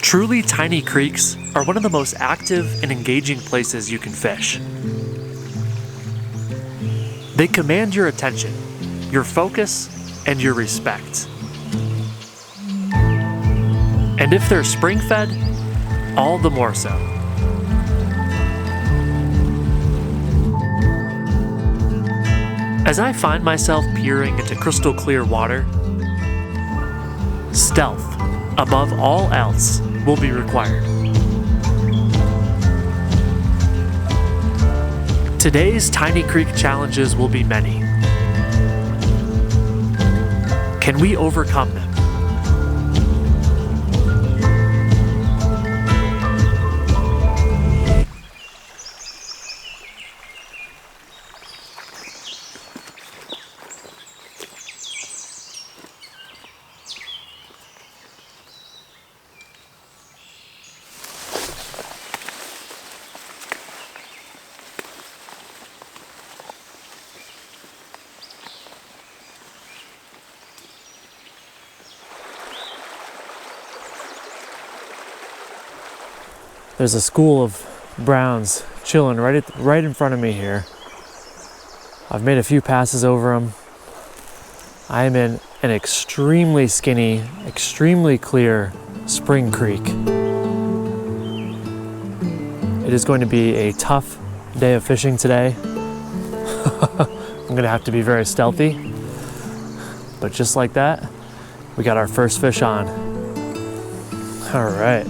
Truly tiny creeks are one of the most active and engaging places you can fish. They command your attention, your focus, and your respect. And if they're spring-fed, all the more so. As I find myself peering into crystal clear water, stealth, above all else, will be required. Today's Tiny Creek challenges will be many. Can we overcome them? There's a school of browns chilling right in front of me here. I've made a few passes over them. I am in an extremely skinny, extremely clear spring creek. It is going to be a tough day of fishing today. I'm gonna have to be very stealthy. But just like that, we got our first fish on. All right.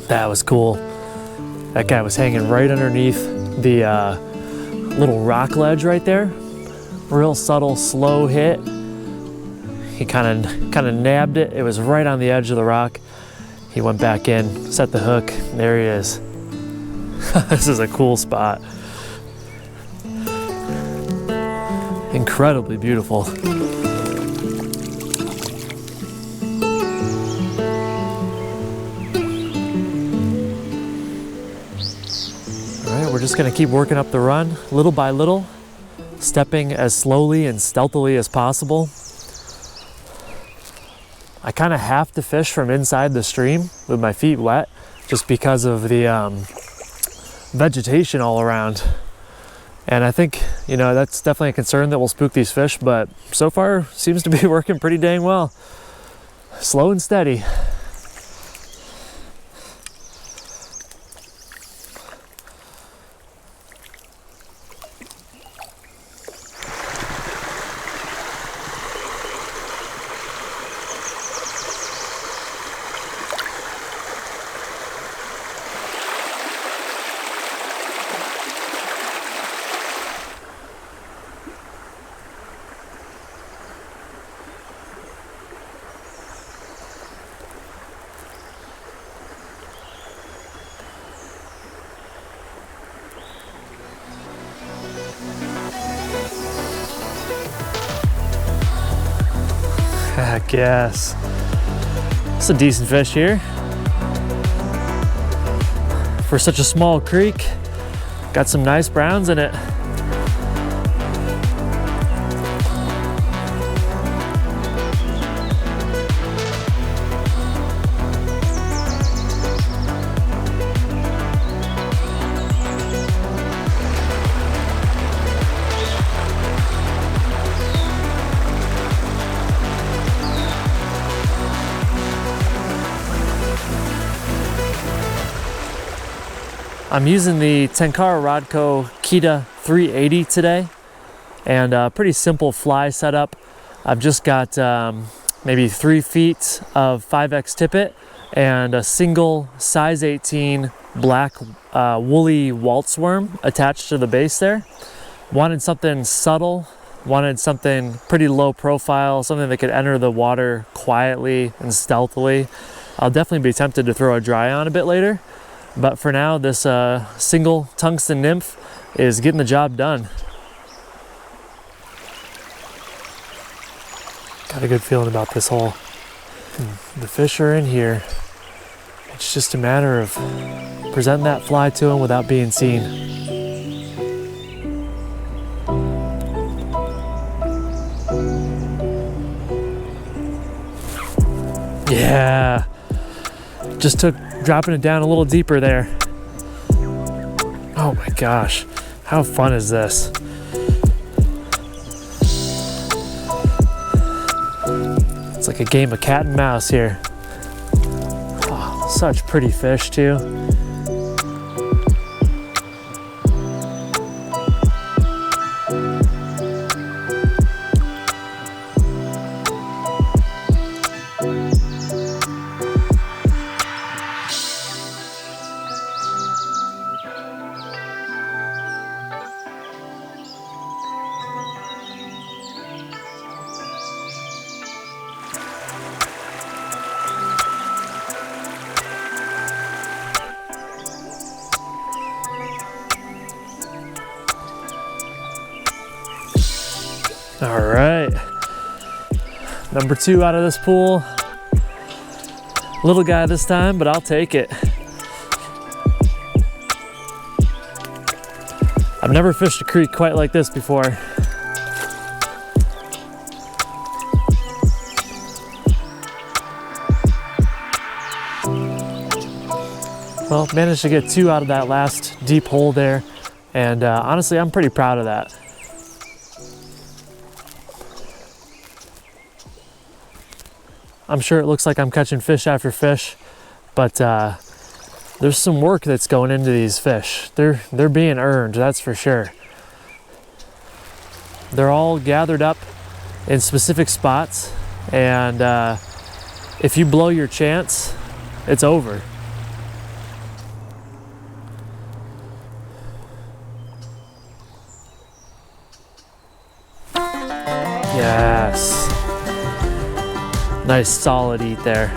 That was cool. That guy was hanging right underneath the little rock ledge right there. Real subtle, slow hit. He kind of nabbed it. It was right on the edge of the rock. He went back in, set the hook. There he is. This is a cool spot. Incredibly beautiful. We're just gonna keep working up the run, little by little, stepping as slowly and stealthily as possible. I kind of have to fish from inside the stream with my feet wet, just because of the vegetation all around. And I think, you know, that's definitely a concern that will spook these fish, but so far seems to be working pretty dang well. Slow and steady. Heck yes. It's a decent fish here. For such a small creek, got some nice browns in it. I'm using the Tenkara Rodco Kita 380 today, and a pretty simple fly setup. I've just got maybe 3 feet of 5X tippet and a single size 18 black woolly waltz worm attached to the base there. Wanted something subtle, wanted something pretty low profile, something that could enter the water quietly and stealthily. I'll definitely be tempted to throw a dry on a bit later, but for now this single tungsten nymph is getting the job done. Got a good feeling about this hole. The fish are in here. It's just a matter of presenting that fly to them without being seen. Yeah, just took dropping it down a little deeper there. Oh my gosh, how fun is this? It's like a game of cat and mouse here. Oh, such pretty fish too. All right, number 2 out of this pool. Little guy this time, but I'll take it. I've never fished a creek quite like this before. Well, managed to get 2 out of that last deep hole there, and honestly, I'm pretty proud of that. I'm sure it looks like I'm catching fish after fish, but there's some work that's going into these fish. They're being earned, that's for sure. They're all gathered up in specific spots, and if you blow your chance, it's over. Yes. Nice solid eat there.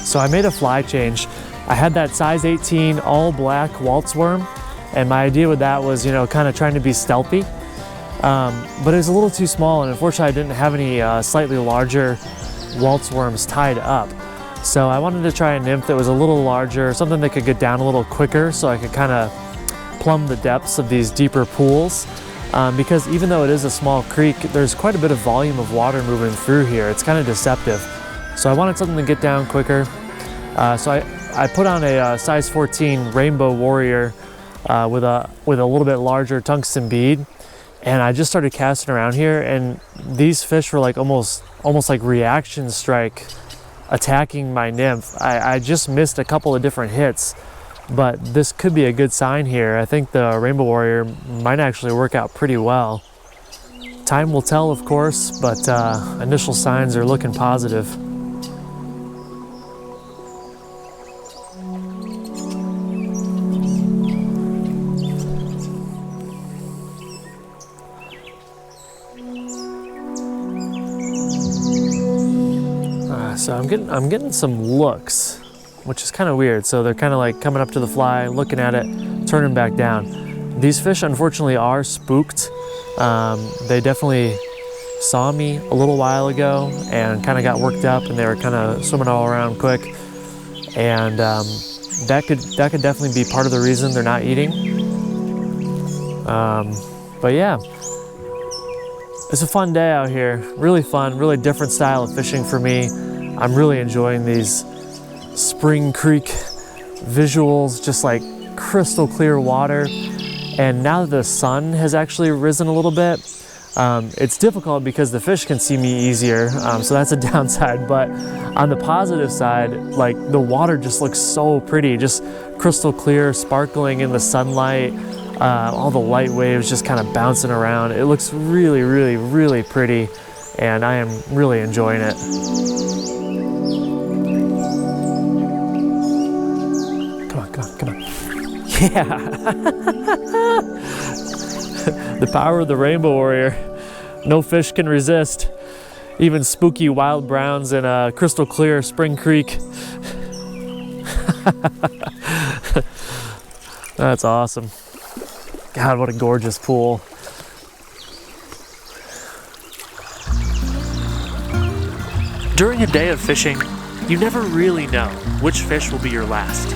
So I made a fly change. I had that size 18 all black waltz worm, and my idea with that was, you know, kind of trying to be stealthy. But it was a little too small, and unfortunately I didn't have any slightly larger waltz worms tied up. So I wanted to try a nymph that was a little larger, something that could get down a little quicker so I could kind of plumb the depths of these deeper pools. Because even though it is a small creek, there's quite a bit of volume of water moving through here. It's kind of deceptive. So I wanted something to get down quicker. So I put on a size 14 Rainbow Warrior with a little bit larger tungsten bead. And I just started casting around here, and these fish were like almost like reaction strike attacking my nymph. I just missed a couple of different hits, but this could be a good sign here. I think the Rainbow Warrior might actually work out pretty well. Time will tell, of course, but initial signs are looking positive. So I'm getting some looks, which is kind of weird. So they're kind of like coming up to the fly, looking at it, turning back down. These fish unfortunately are spooked. They definitely saw me a little while ago and kind of got worked up, and they were kind of swimming all around quick. And that could definitely be part of the reason they're not eating. But yeah, it's a fun day out here. Really fun, really different style of fishing for me. I'm really enjoying these Spring Creek visuals, just like crystal clear water. And now that the sun has actually risen a little bit, It's difficult because the fish can see me easier, so that's a downside. But on the positive side, like the water just looks so pretty, just crystal clear, sparkling in the sunlight, all the light waves just kind of bouncing around. It looks really, really, really pretty, and I am really enjoying it. Come on, come on, come on. Yeah. The power of the Rainbow Warrior. No fish can resist. Even spooky wild browns in a crystal clear Spring Creek. That's awesome. God, what a gorgeous pool. During a day of fishing, you never really know which fish will be your last.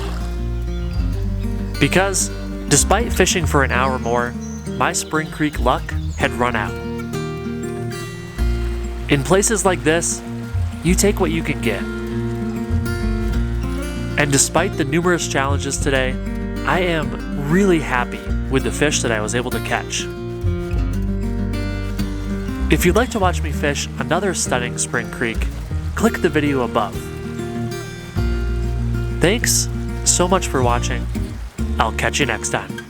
Because, despite fishing for an hour more, my Spring Creek luck had run out. In places like this, you take what you can get. And despite the numerous challenges today, I am really happy with the fish that I was able to catch. If you'd like to watch me fish another stunning Spring Creek, click the video above. Thanks so much for watching. I'll catch you next time.